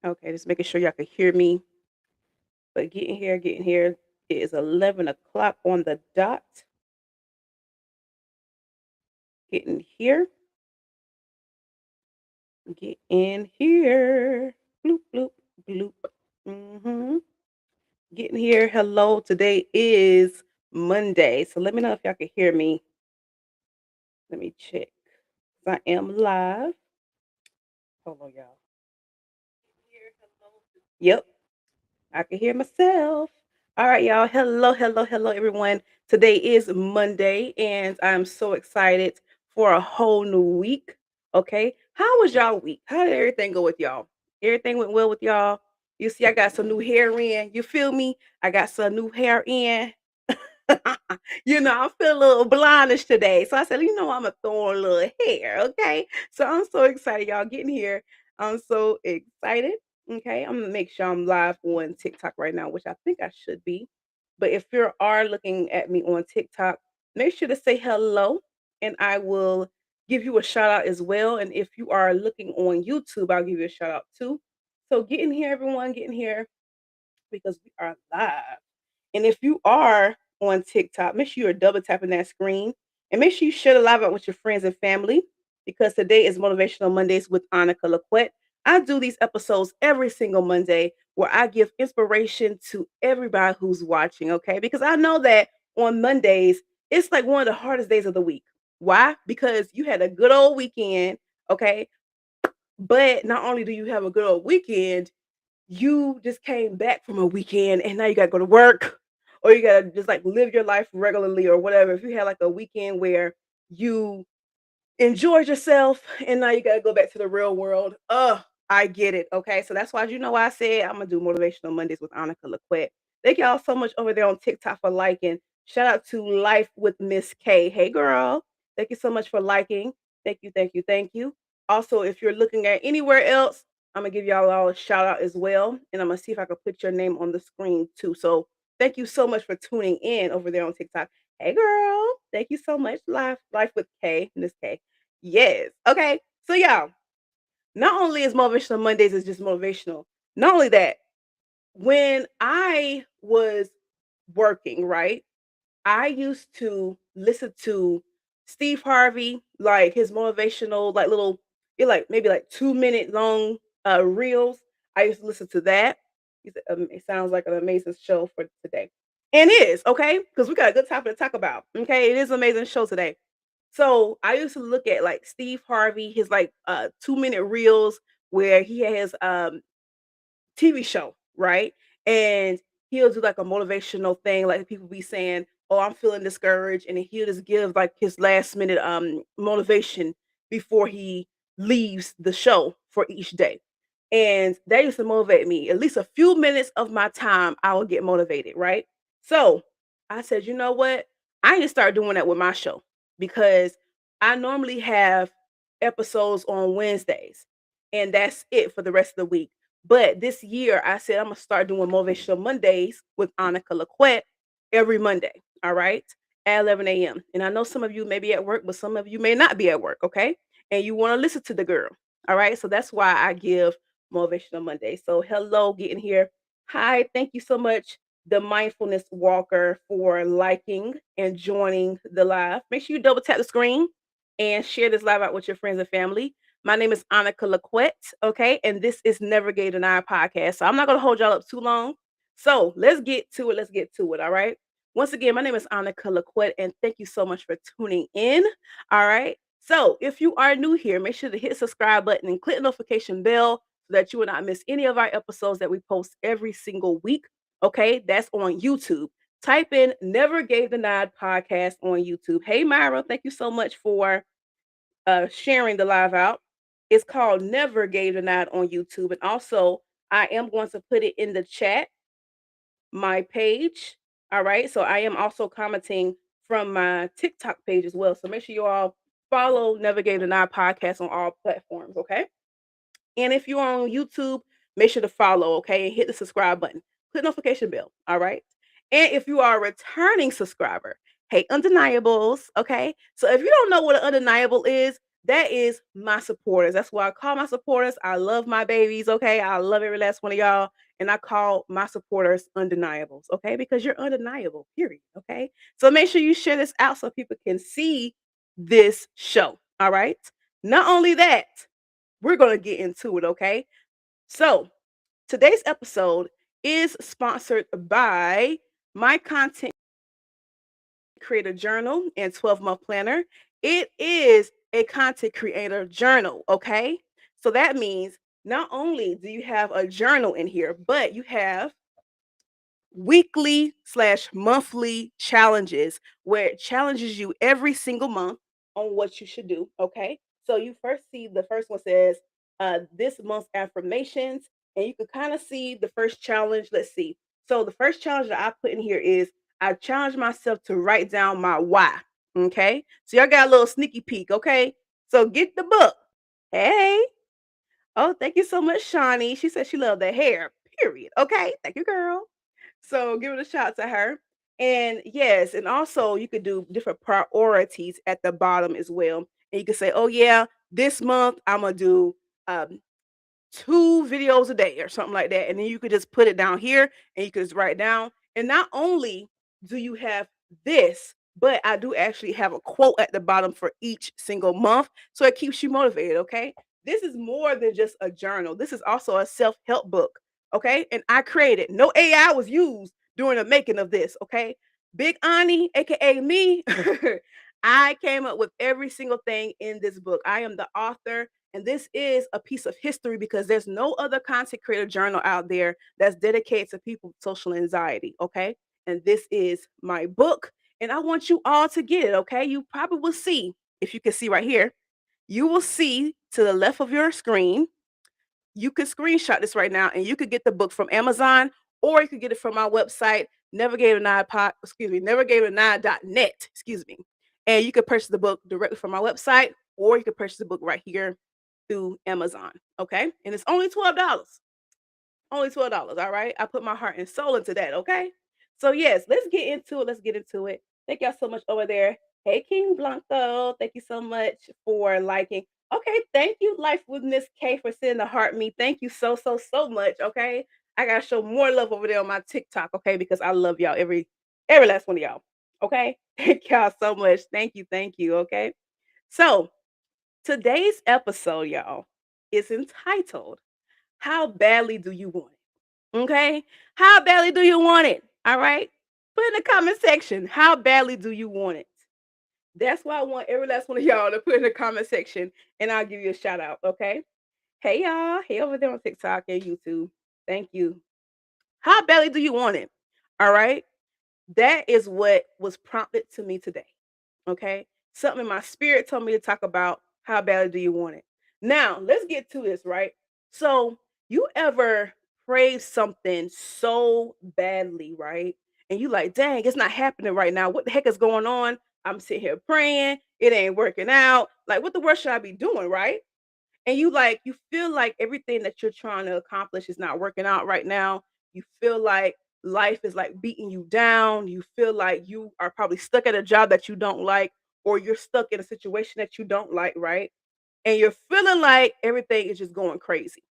Okay, just making sure y'all can hear me. But getting here, getting here. It is 11 o'clock on the dot. Getting here. Get in here. Bloop, bloop, bloop. Mm-hmm. Getting here. Hello. Today is Monday. So let me know if y'all can hear me. Let me check. I am live. Hold on, y'all. Yep. I can hear myself. All right, y'all. Hello, hello, hello, everyone. Today is Monday, and I'm so excited for a whole new week. Okay. How was y'all week? How did everything go with y'all? Everything went well with y'all? You see, I got some new hair in. You feel me? I got some new hair in. I'm feeling a little blondish today. So I said, I'm gonna throw on a little hair, okay? So I'm so excited, y'all getting here. I'm so excited. Okay, I'm gonna make sure I'm live on TikTok right now, which I think I should be. But if you are looking at me on TikTok, make sure to say hello and I will give you a shout out as well. And if you are looking on YouTube, I'll give you a shout out too. So get in here, everyone, get in here because we are live. And if you are on TikTok, make sure you're double tapping that screen and make sure you share the live out with your friends and family because today is Motivational Mondays with Annika Laquette. I do these episodes every single Monday where I give inspiration to everybody who's watching, okay? Because I know that on Mondays, it's like one of the hardest days of the week. Why? Because you had a good old weekend, okay? But not only do you have a good old weekend, you just came back from a weekend and now you gotta go to work or you gotta just like live your life regularly or whatever. If you had like a weekend where you enjoyed yourself and now you gotta go back to the real world. I get it. Okay. So that's why why I said I'm gonna do motivational Mondays with Annika Laquette. Thank y'all so much over there on TikTok for liking. Shout out to Life with Miss K. Hey girl. Thank you so much for liking. Thank you, thank you, thank you. Also, if you're looking at anywhere else, I'm gonna give y'all all a shout out as well. And I'm gonna see if I can put your name on the screen too. So thank you so much for tuning in over there on TikTok. Hey girl. Thank you so much. Life with K, Miss K. Yes. Okay. So y'all, not only is Motivational Mondays is just motivational, not only that, when I was working, right, I used to listen to Steve Harvey, like his motivational, like little, like maybe like 2 minute long reels. I used to listen to that. It sounds like an amazing show for today. And it is, okay? Because we got a good topic to talk about. Okay. It is an amazing show today. So I used to look at like Steve Harvey, his like 2 minute reels where he has TV show, right? And he'll do like a motivational thing, like people be saying, "Oh, I'm feeling discouraged," and then he'll just give like his last minute motivation before he leaves the show for each day. And that used to motivate me. At least a few minutes of my time, I will get motivated, right? So I said, you know what? I need to start doing that with my show because I normally have episodes on Wednesdays, and that's it for the rest of the week. But this year, I said I'm gonna start doing Motivational Mondays with Annika Laquette every Monday. All right, at 11 a.m. And I know some of you may be at work, but some of you may not be at work. Okay, and you want to listen to the girl. All right, so that's why I give Motivational Monday. So hello, getting here. Hi, thank you so much, the Mindfulness Walker, for liking and joining the live. Make sure you double tap the screen and share this live out with your friends and family. My name is Annika Laquette, okay? And this is Never Gave Denied podcast. So I'm not going to hold y'all up too long. So let's get to it. Let's get to it, all right? Once again, my name is Annika Laquette, and thank you so much for tuning in, all right? So if you are new here, make sure to hit subscribe button and click the notification bell so that you will not miss any of our episodes that we post every single week, okay? That's on YouTube. Type in Never Gave Denied podcast on YouTube. Hey, Myra, thank you so much for sharing the live out. It's called Never Gave Denied on YouTube. And also, I am going to put it in the chat, my page. All right. So I am also commenting from my TikTok page as well. So make sure you all follow Never Gave Denied podcast on all platforms. Okay. And if you're on YouTube, make sure to follow, okay, and hit the subscribe button. Click notification bell, all right? And if you are a returning subscriber, hey, undeniables, okay? So if you don't know what an undeniable is, That is my supporters. That's why I call my supporters. I love my babies, okay? I love every last one of y'all. And I call my supporters undeniables, okay? Because you're undeniable, period, okay? So make sure you share this out so people can see this show, all right? Not only that, we're going to get into it, okay? So today's episode is sponsored by my content creator journal and 12-month planner. It is a content creator journal, okay? So that means not only do you have a journal in here, but you have weekly/monthly challenges where it challenges you every single month on what you should do. Okay. So you first see the first one says this month's affirmations, and you can kind of see the first challenge. Let's see. So the first challenge that I put in here is I challenge myself to write down my why. Okay. So y'all got a little sneaky peek. Okay. So get the book. Hey. Oh, thank you so much, Shawnee. She said she loved the hair. Period. Okay. Thank you, girl. So give it a shout to her. And yes, and also you could do different priorities at the bottom as well. And you could say, oh yeah, this month I'm gonna do um 2 videos a day or something like that. And then you could just put it down here and you could just write down. And not only do you have this, but I do actually have a quote at the bottom for each single month. So it keeps you motivated. Okay. This is more than just a journal. This is also a self help book. Okay. And I created, no AI was used during the making of this. Okay. Big Ani, AKA me, I came up with every single thing in this book. I am the author, and this is a piece of history because there's no other content creator journal out there that's dedicated to people with social anxiety. Okay. And this is my book. And I want you all to get it. Okay. You probably will see, if you can see right here, you will see to the left of your screen, you could screenshot this right now and you could get the book from Amazon, or you could get it from my website, nevergaveanine.net, excuse me. And you could purchase the book directly from my website, or you could purchase the book right here through Amazon. Okay. And it's only $12. Only $12. All right. I put my heart and soul into that. Okay. So, yes, let's get into it. Let's get into it. Thank y'all so much over there. Hey, King Blanco. Thank you so much for liking. Okay. Thank you, Life with Miss K, for sending the heart me. Thank you so, so, so much. Okay. I got to show more love over there on my TikTok. Okay. Because I love y'all, every last one of y'all. Okay. Thank y'all so much. Thank you. Thank you. Okay. So, today's episode, y'all, is entitled, How Badly Do You Want It? Okay? How badly do you want it? All right? Put in the comment section, how badly do you want it? That's why I want every last one of y'all to put in the comment section and I'll give you a shout out. Okay? Hey, y'all. Hey, over there on TikTok and YouTube. Thank you. How badly do you want it? All right? That is what was prompted to me today. Okay. Something in my spirit told me to talk about how badly do you want it. Now, let's get to this, right? So, you ever pray something so badly, right? And you like, dang, it's not happening right now. What the heck is going on? I'm sitting here praying. It ain't working out. Like, what the worst should I be doing, right? And you feel like everything that you're trying to accomplish is not working out right now. You feel like life is like beating you down. You feel like you are probably stuck at a job that you don't like, or you're stuck in a situation that you don't like, right? And you're feeling like everything is just going crazy.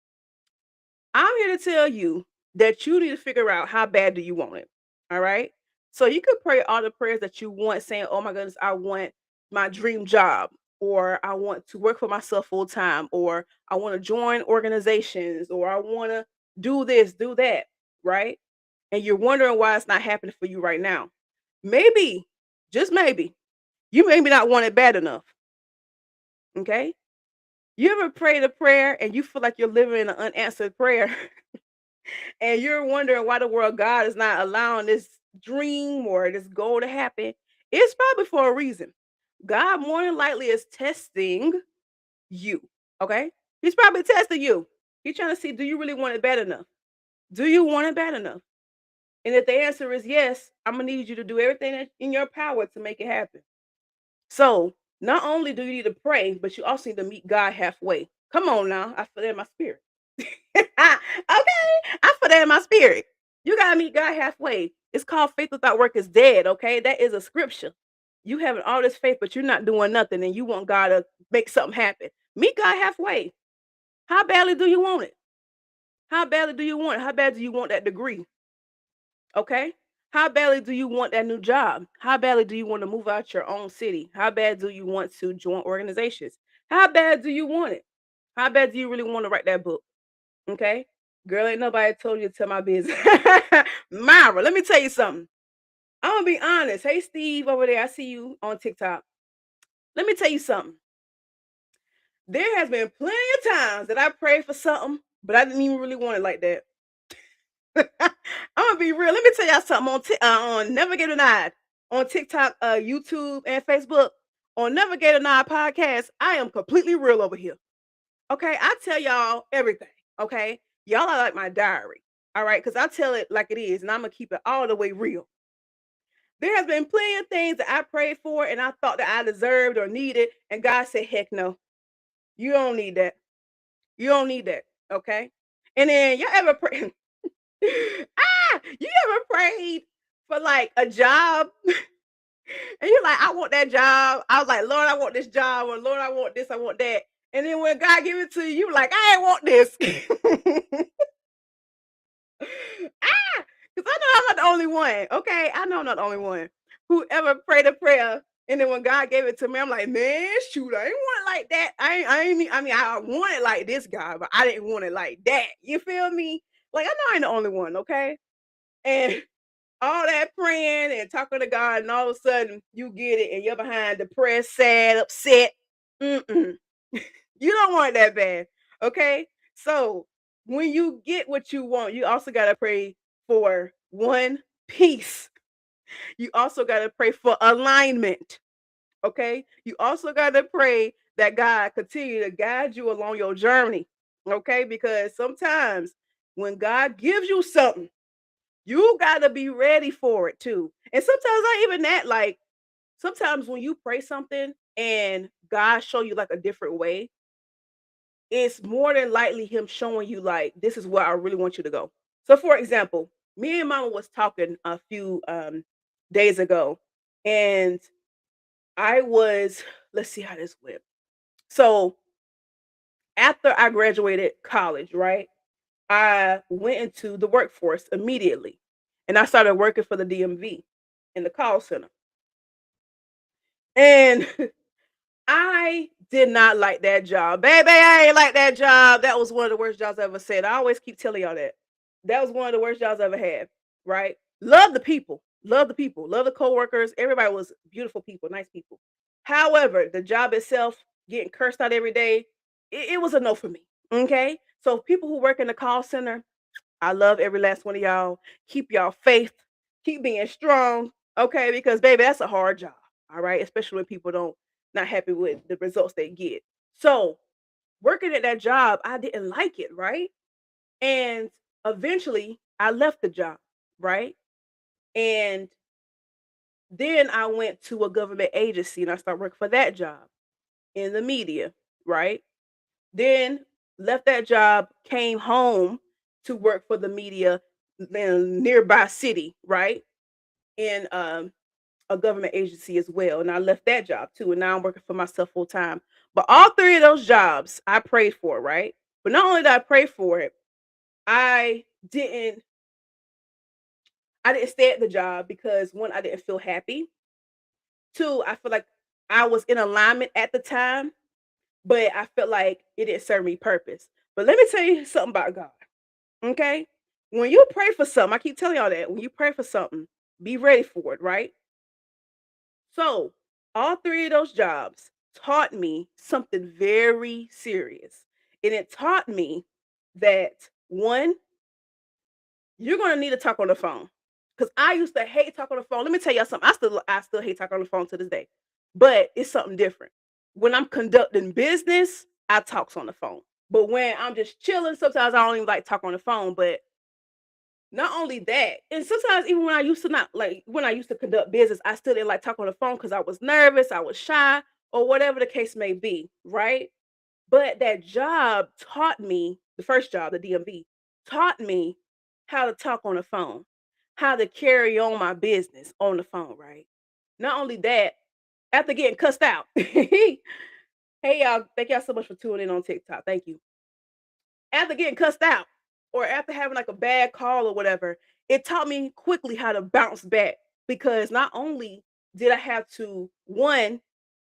I'm here to tell you that you need to figure out how bad do you want it. All right. So you could pray all the prayers that you want, saying, oh my goodness, I want my dream job, or I want to work for myself full time, or I want to join organizations, or I want to do this, do that. Right. And you're wondering why it's not happening for you right now. Maybe, just maybe, you maybe not want it bad enough. Okay. You ever prayed a prayer and you feel like you're living in an unanswered prayer? And you're wondering why the world God is not allowing this dream or this goal to happen, it's probably for a reason. God more than likely is testing you. Okay. He's probably testing you. He's trying to see, do you really want it bad enough? Do you want it bad enough? And if the answer is yes, I'm gonna need you to do everything in your power to make it happen. So not only do you need to pray, but you also need to meet God halfway. Come on now. I feel that in my spirit. Okay. I feel that in my spirit. You gotta meet God halfway. It's called faith without work is dead. Okay. That is a scripture. You having all this faith, but you're not doing nothing, and you want God to make something happen. Meet God halfway. How badly do you want it? How badly do you want it? How bad do you want that degree? Okay. How badly do you want that new job? How badly do you want to move out your own city? How bad do you want to join organizations? How bad do you want it? How bad do you really want to write that book? Okay. Girl, ain't nobody told you to tell my business. Myra, let me tell you something. I'm gonna be honest. Hey Steve over there, I see you on TikTok. Let me tell you something. There has been plenty of times that I prayed for something, but I didn't even really want it like that. I'm gonna be real. Let me tell y'all something on Never Get Denied on TikTok, YouTube, and Facebook. On Never Get Denied podcast, I am completely real over here. Okay, I tell y'all everything. Okay, y'all are like my diary. All right, because I tell it like it is, and I'm gonna keep it all the way real. There has been plenty of things that I prayed for, and I thought that I deserved or needed, and God said, "Heck no, you don't need that. You don't need that." Okay, and then y'all ever pray? You ever prayed for like a job and you're like, I want that job. I was like, Lord, I want this job, or Lord, I want this, I want that. And then when God give it to you, you like, I ain't want this. Because I know I'm not the only one. Okay. I know I'm not the only one who ever prayed a prayer. And then when God gave it to me, I'm like, man, shoot, I ain't want it like that. I mean, I want it like this guy, but I didn't want it like that. You feel me? Like, I know I ain't the only one, okay? And all that praying and talking to God, and all of a sudden you get it, and you're behind depressed, sad, upset. Mm-mm. You don't want it that bad. Okay. So when you get what you want, you also got to pray for one, peace. You also got to pray for alignment. Okay. You also got to pray that God continue to guide you along your journey. Okay. Because sometimes when God gives you something, you gotta be ready for it too. And sometimes not even that, like sometimes when you pray something and God show you like a different way, it's more than likely him showing you like this is where I really want you to go. So for example, me and mama was talking a few days ago, and I was let's see how this went. So after I graduated college, right? I went into the workforce immediately, and I started working for the DMV in the call center. And I did not like that job. Baby, I ain't like that job. That was one of the worst jobs I ever said. I always keep telling y'all that. That was one of the worst jobs I ever had, right? Love the people. Love the people. Love the coworkers. Everybody was beautiful people, nice people. However, the job itself, getting cursed out every day, it was a no for me. Okay. So people who work in the call center, I love every last one of y'all. Keep y'all faith. Keep being strong. Okay, because baby, that's a hard job. All right, especially when people don't not happy with the results they get. So working at that job, I didn't like it, right? And eventually I left the job, right? And then I went to a government agency and I started working for that job in the media, right? Then left that job, came home to work for the media in a nearby city, right? In a government agency as well. And I left that job too. And now I'm working for myself full time. But all three of those jobs I prayed for, right? But not only did I pray for it, I didn't I didn't stay at the job because one, I didn't feel happy. Two, I feel like I was in alignment at the time, but I felt like it didn't serve me purpose. But let me tell you something about God. Okay? When you pray for something, I keep telling y'all that when you pray for something, be ready for it, right? So, all three of those jobs taught me something very serious. And it taught me that one, you're going to need to talk on the phone. Cuz I used to hate talking on the phone. Let me tell y'all something. I still hate talking on the phone to this day. But it's something different. When I'm conducting business, I talks on the phone. But when I'm just chilling, sometimes I don't even like talk on the phone, but not only that, and sometimes even when I used to not like when I used to conduct business, I still didn't like talk on the phone because I was nervous, I was shy, or whatever the case may be, right? But that job taught me, the first job, the DMV, taught me how to talk on the phone, how to carry on my business on the phone, right? Not only that, after getting cussed out. Hey, y'all. Thank y'all so much for tuning in on TikTok. Thank you. After getting cussed out or after having like a bad call or whatever, it taught me quickly how to bounce back because not only did I have to one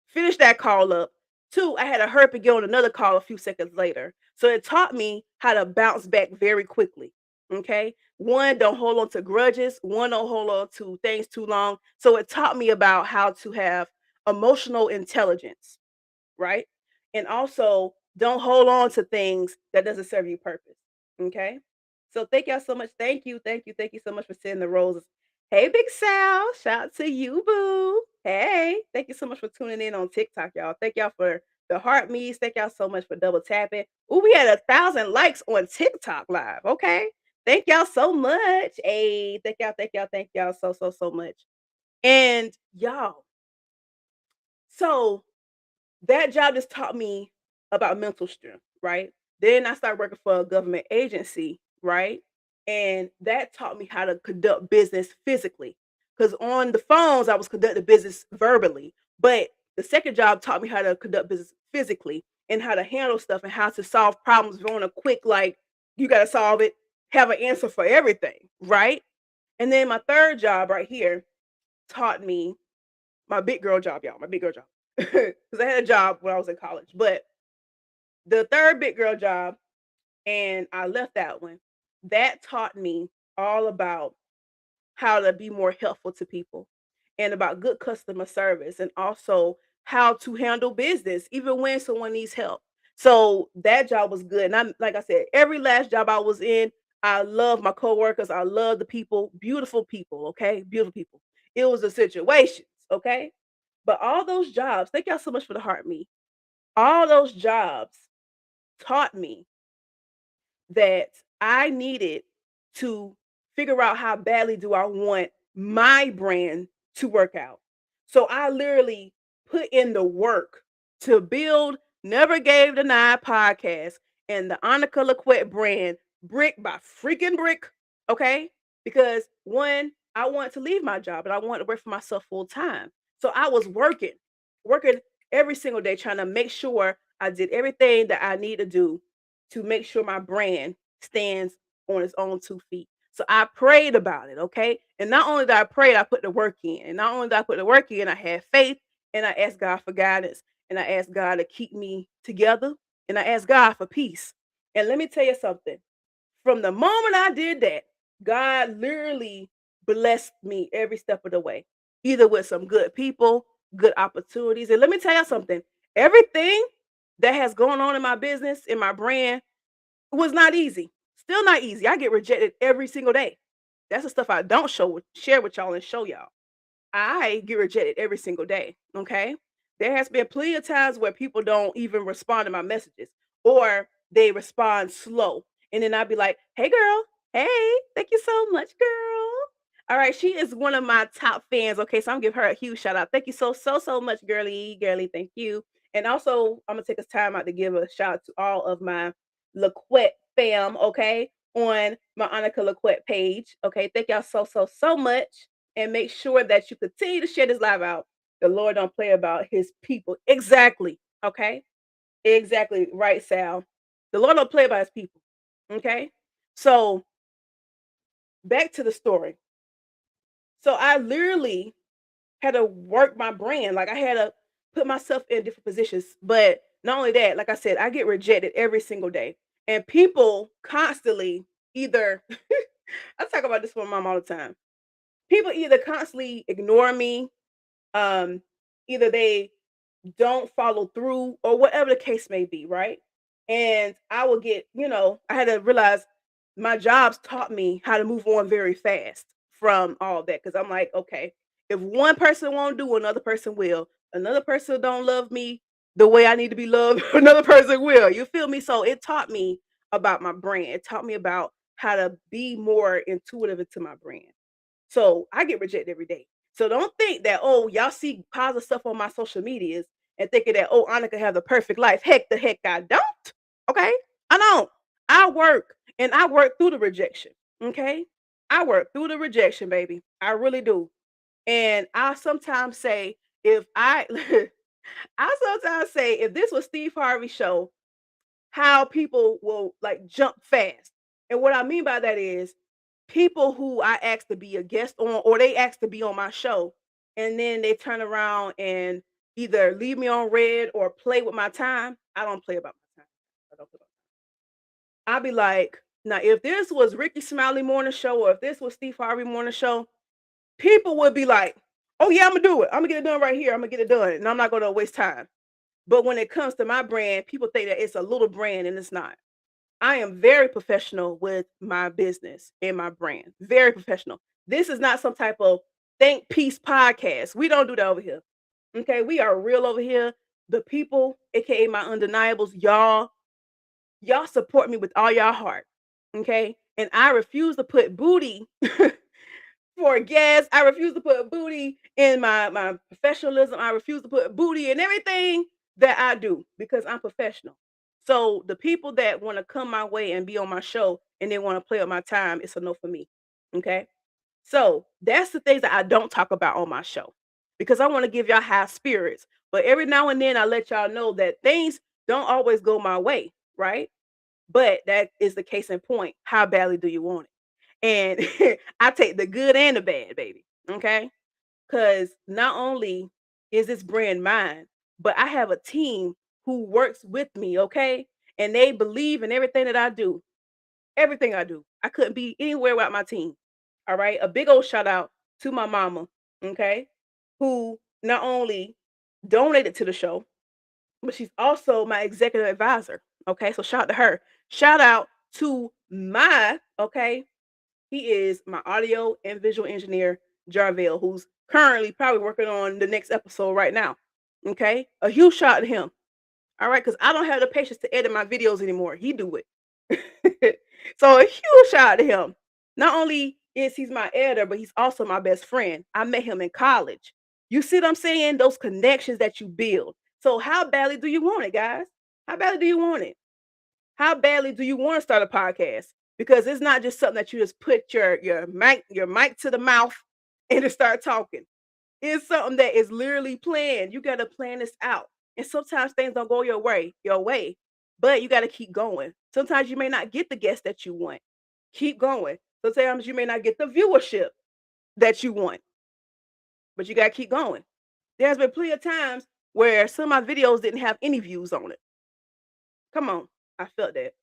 finish that call up, two, I had to hurry up and get on another call a few seconds later. So it taught me how to bounce back very quickly. Okay. One, don't hold on to grudges. One, don't hold on to things too long. So it taught me about how to have emotional intelligence, right? And also don't hold on to things that doesn't serve you purpose. Okay. So thank y'all so much. Thank you so much for sending the roses. Hey, Big Sal, shout out to you, boo. Hey, thank you so much for tuning in on TikTok, y'all. Thank y'all for the heart me's. Thank y'all so much for double tapping. Ooh, we had 1,000 likes on TikTok live. Okay. Thank y'all so much. Hey, thank y'all so much. And y'all, so that job just taught me about mental strength, right? Then I started working for a government agency, right? And that taught me how to conduct business physically. Because on the phones, I was conducting business verbally. But the second job taught me how to conduct business physically and how to handle stuff and how to solve problems on a quick, like, you got to solve it, have an answer for everything, right? And then my third job right here taught me my big girl job, y'all, my big girl job. Because I had a job when I was in college. But the third big girl job, and I left that one, that taught me all about how to be more helpful to people and about good customer service and also how to handle business even when someone needs help. So that job was good. And I like I said, every last job I was in, I love my coworkers. I love the people, okay? Beautiful people. It was the situations, okay? But all those jobs, thank y'all so much for the heart me. All those jobs taught me that I needed to figure out how badly do I want my brand to work out. So I literally put in the work to build Never Gave the Nine podcast and the Annika Laquette brand brick by freaking brick. Okay. Because one, I wanted to leave my job and I wanted to work for myself full time. So I was working every single day, trying to make sure I did everything that I need to do to make sure my brand stands on its own 2 feet. So I prayed about it, okay? And not only did I pray, I put the work in. And not only did I put the work in, I had faith and I asked God for guidance and I asked God to keep me together and I asked God for peace. And let me tell you something. From the moment I did that, God literally blessed me every step of the way, either with some good people, good opportunities. And let me tell you something, everything that has gone on in my business, in my brand, was not easy. Still not easy. I get rejected every single day. That's the stuff I don't share with y'all and show y'all. I get rejected every single day. Okay. There has been plenty of times where people don't even respond to my messages or they respond slow. And then I'd be like, hey girl, hey, thank you so much, girl. All right, she is one of my top fans. Okay, so I'm gonna give her a huge shout out. Thank you so much, girly. Thank you. And also, I'm gonna take this time out to give a shout out to all of my Laquette fam, okay, on my Annika Laquette page. Okay, thank y'all so much and make sure that you continue to share this live out. The Lord don't play about his people. Exactly. Okay. Exactly. Right, Sal. The Lord don't play about his people. Okay. So back to the story. So I literally had to work my brand. Like I had to put myself in different positions. But not only that, like I said, I get rejected every single day. And people constantly either I talk about this with my mom all the time. People either constantly ignore me, um, either they don't follow through or whatever the case may be, right? And I will get, I had to realize my jobs taught me how to move on very fast from all that because I'm like, okay, if one person won't do, another person will. Another person don't love me the way I need to be loved, another person will. You feel me? So it taught me about my brand. It taught me about how to be more intuitive into my brand. So I get rejected every day. So don't think that, oh, y'all see positive stuff on my social medias and thinking that, oh, Annika have the perfect life. Heck, the heck I don't. Okay. I don't. I work and I work through the rejection. Okay. I work through the rejection, baby. I really do. And I sometimes say, If I I sometimes say if this was Steve Harvey's show, how people will like jump fast. And what I mean by that is people who I asked to be a guest on or they asked to be on my show and then they turn around and either leave me on red or play with my time. I don't play about my time. I don't play about I'll be like, now if this was Ricky Smiley morning show or if this was Steve Harvey morning show, people would be like, oh yeah, I'm gonna do it. I'm gonna get it done right here. I'm gonna get it done. And I'm not gonna waste time. But when it comes to my brand, people think that it's a little brand and it's not. I am very professional with my business and my brand. Very professional. This is not some type of think piece podcast. We don't do that over here. Okay, we are real over here. The people, aka my undeniables, y'all support me with all y'all heart. Okay, and I refuse to put booty for gas. I refuse to put booty in my professionalism. I refuse to put booty in everything that I do because I'm professional. So the people that want to come my way and be on my show and they want to play with my time, it's a no for me. Okay. So that's the things that I don't talk about on my show because I want to give y'all high spirits. But every now and then I let y'all know that things don't always go my way, right? But that is the case in point. How badly do you want it? And I take the good and the bad, baby. Okay. Because not only is this brand mine, but I have a team who works with me. Okay. And they believe in everything that I do. Everything I do. I couldn't be anywhere without my team. All right. A big old shout out to my mama. Okay. Who not only donated to the show, but she's also my executive advisor. Okay. So shout out to her. Shout out to my, okay, he is my audio and visual engineer, Jarvell, who's currently probably working on the next episode right now. Okay. A huge shout out to him. All right. Because I don't have the patience to edit my videos anymore. He do it. So a huge shout out to him. Not only is he's my editor, but he's also my best friend. I met him in college. You see what I'm saying? Those connections that you build. So how badly do you want it, guys? How badly do you want it? How badly do you want to start a podcast? Because it's not just something that you just put your mic to the mouth and just start talking. It's something that is literally planned. You got to plan this out. And sometimes things don't go your way, but you got to keep going. Sometimes you may not get the guests that you want. Keep going. Sometimes you may not get the viewership that you want, but you got to keep going. There's been plenty of times where some of my videos didn't have any views on it. Come on. I felt that.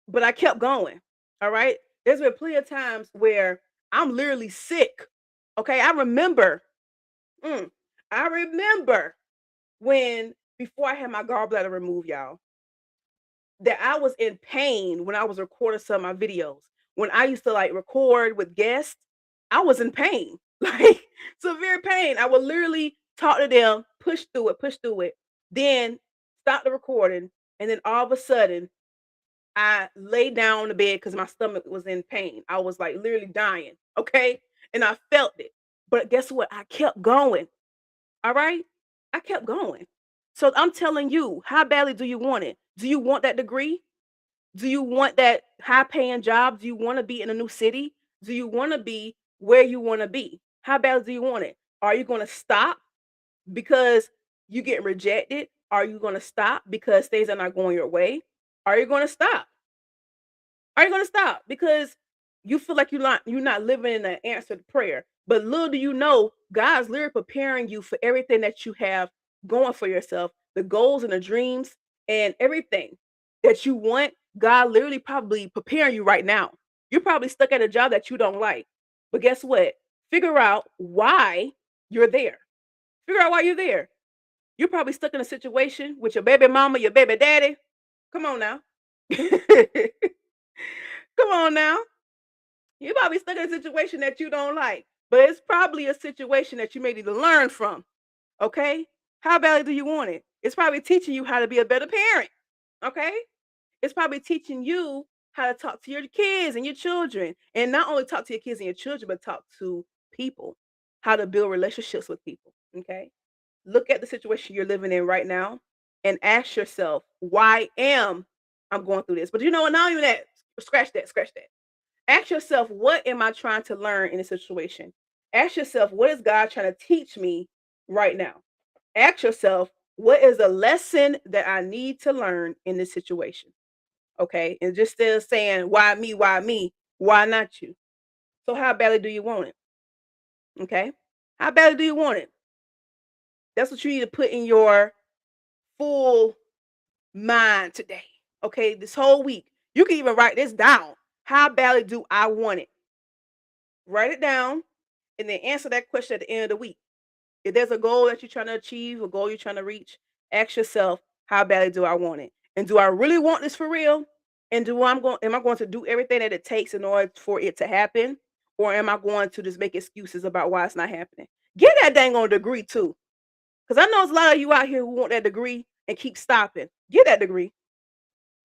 But I kept going. All right. There's been plenty of times where I'm literally sick. Okay. Mm, I remember when before I had my gallbladder removed, y'all, that I was in pain when I was recording some of my videos. When I used to like record with guests, I was in pain, like severe pain. I would literally talk to them, push through it, then stop the recording, and then all of a sudden I laid down on the bed because my stomach was in pain. I was like literally dying. Okay. And I felt it. But guess what? I kept going. All right. I kept going. So I'm telling you, how badly do you want it? Do you want that degree? Do you want that high paying job? Do you want to be in a new city? Do you want to be where you want to be? How badly do you want it? Are you going to stop because you get rejected? Are you going to stop because things are not going your way? Are you going to stop? Are you gonna stop? Because you feel like you're not living in an answered prayer. But little do you know, God's literally preparing you for everything that you have going for yourself, the goals and the dreams and everything that you want. God literally probably preparing you right now. You're probably stuck at a job that you don't like. But guess what? Figure out why you're there. Figure out why you're there. You're probably stuck in a situation with your baby mama, your baby daddy. Come on now. Come on now. You probably stuck in a situation that you don't like, but it's probably a situation that you may need to learn from. Okay? How badly do you want it? It's probably teaching you how to be a better parent. Okay? It's probably teaching you how to talk to your kids and your children. And not only talk to your kids and your children, but talk to people, how to build relationships with people. Okay? Look at the situation you're living in right now and ask yourself, why am I going through this? But you know what? Not even that. Scratch that. Scratch that. Ask yourself, what am I trying to learn in this situation? Ask yourself, what is God trying to teach me right now. Ask yourself, what is a lesson that I need to learn in this situation? Okay. And just instead of saying, why me? Why not you? So, how badly do you want it? Okay. How badly do you want it? That's what you need to put in your full mind today. Okay. This whole week. You can even write this down. How badly do I want it? Write it down and then answer that question at the end of the week. If there's a goal that you're trying to achieve, a goal you're trying to reach, ask yourself, how badly do I want it? And do I really want this for real? And am I going to do everything that it takes in order for it to happen? Or am I going to just make excuses about why it's not happening? Get that dang on degree too. Because I know there's a lot of you out here who want that degree and keep stopping. Get that degree.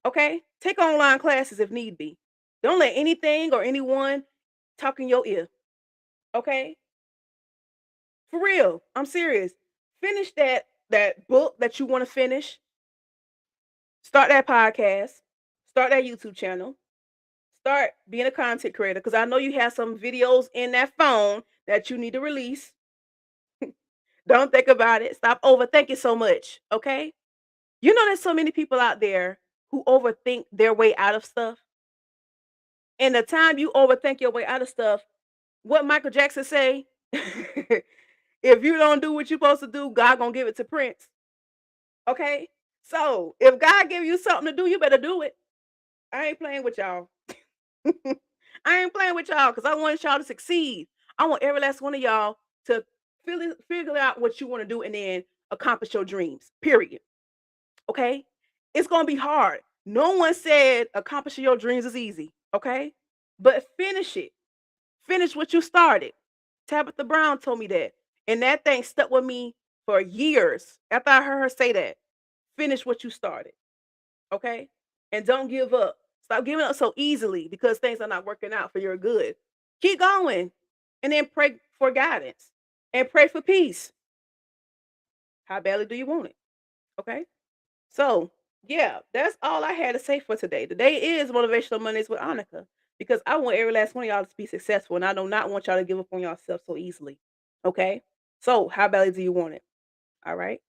Okay? Take online classes if need be. Don't let anything or anyone talk in your ear. Okay? For real. I'm serious. Finish that book that you want to finish. Start that podcast. Start that YouTube channel. Start being a content creator because I know you have some videos in that phone that you need to release. Don't think about it. Stop overthinking so much. Okay? You know there's so many people out there who overthink their way out of stuff. And the time you overthink your way out of stuff, what Michael Jackson say? If you don't do what you're supposed to do, God gonna give it to Prince. Okay? So if God give you something to do, you better do it. I ain't playing with y'all. I ain't playing with y'all because I want y'all to succeed. I want every last one of y'all to figure out what you want to do and then accomplish your dreams. Period. Okay? It's gonna be hard. No one said accomplishing your dreams is easy. Okay? But finish it. Finish what you started. Tabitha Brown told me that. And that thing stuck with me for years after I heard her say that. Finish what you started. Okay? And don't give up. Stop giving up so easily because things are not working out for your good. Keep going. And then pray for guidance and pray for peace. How badly do you want it? Okay? So, yeah, that's all I had to say for today. Today is Motivational Mondays with Annika because I want every last one of y'all to be successful and I do not want y'all to give up on yourself so easily. Okay? So, how badly do you want it? All right?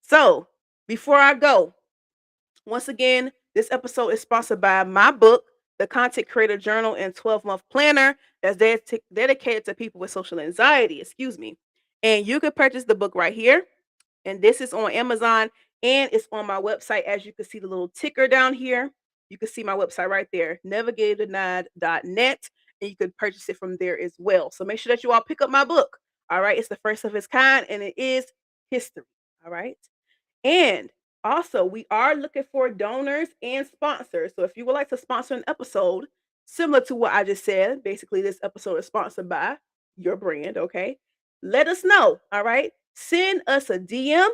So, before I go, once again, this episode is sponsored by my book, The Content Creator Journal and 12-Month Planner, that's dedicated to people with social anxiety. Excuse me. And you can purchase the book right here. And this is on Amazon and it's on my website. As you can see the little ticker down here, you can see my website right there, navigatordenied.net. And you can purchase it from there as well. So make sure that you all pick up my book. All right. It's the first of its kind and it is history. All right. And also, we are looking for donors and sponsors. So if you would like to sponsor an episode similar to what I just said, basically this episode is sponsored by your brand, okay? Let us know, all right? Send us a DM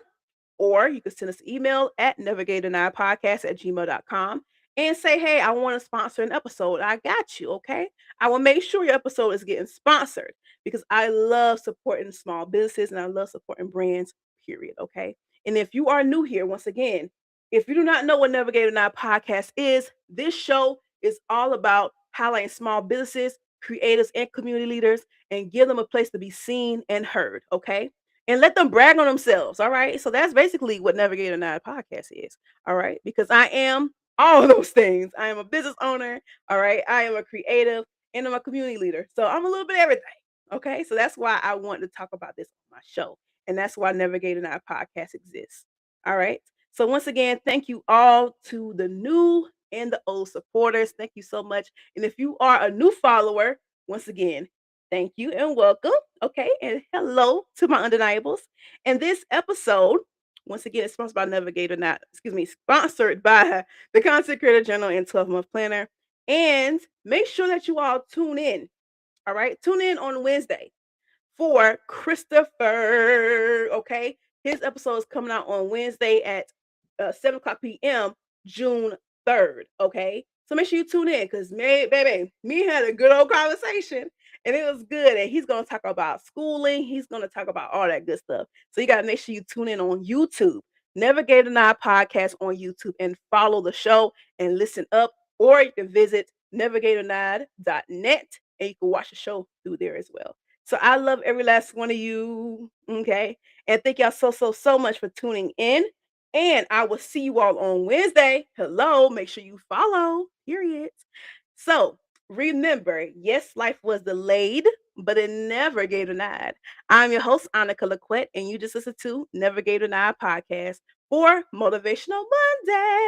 or you can send us an email at navigator9podcast@gmail.com and say, hey, I want to sponsor an episode. I got you, okay? I will make sure your episode is getting sponsored because I love supporting small businesses and I love supporting brands, period, okay? And if you are new here, once again, if you do not know what Navigator 9 podcast is, this show is all about highlighting small businesses, creators, and community leaders and give them a place to be seen and heard, okay? And let them brag on themselves. All right. So that's basically what Navigator 9 podcast is. All right. Because I am all of those things. I am a business owner. All right. I am a creative and I'm a community leader. So I'm a little bit of everything. Okay. So that's why I want to talk about this on my show. And that's why Navigator 9 podcast exists. All right. So once again, thank you all to the new and the old supporters. Thank you so much. And if you are a new follower, once again, thank you and welcome. Okay. And hello to my undeniables. And this episode, once again, is sponsored by Navigator, not, excuse me, sponsored by the Content Creator Journal and 12-Month Planner. And make sure that you all tune in. All right. Tune in on Wednesday for Christopher. Okay. His episode is coming out on Wednesday at 7 o'clock p.m., June 3rd. Okay. So make sure you tune in because, baby, me had a good old conversation and it was good. And he's going to talk about schooling. He's going to talk about all that good stuff. So you got to make sure you tune in on YouTube. Navigator 9 podcast on YouTube and follow the show and listen up. Or you can visit navigator9.net and you can watch the show through there as well. So I love every last one of you. Okay. And thank y'all so much for tuning in. And I will see you all on Wednesday. Hello, make sure you follow, period. So remember, yes, life was delayed, but it never gave denied. I'm your host, Annika Laquette, and you just listened to Never Gave Denied podcast for Motivational Monday.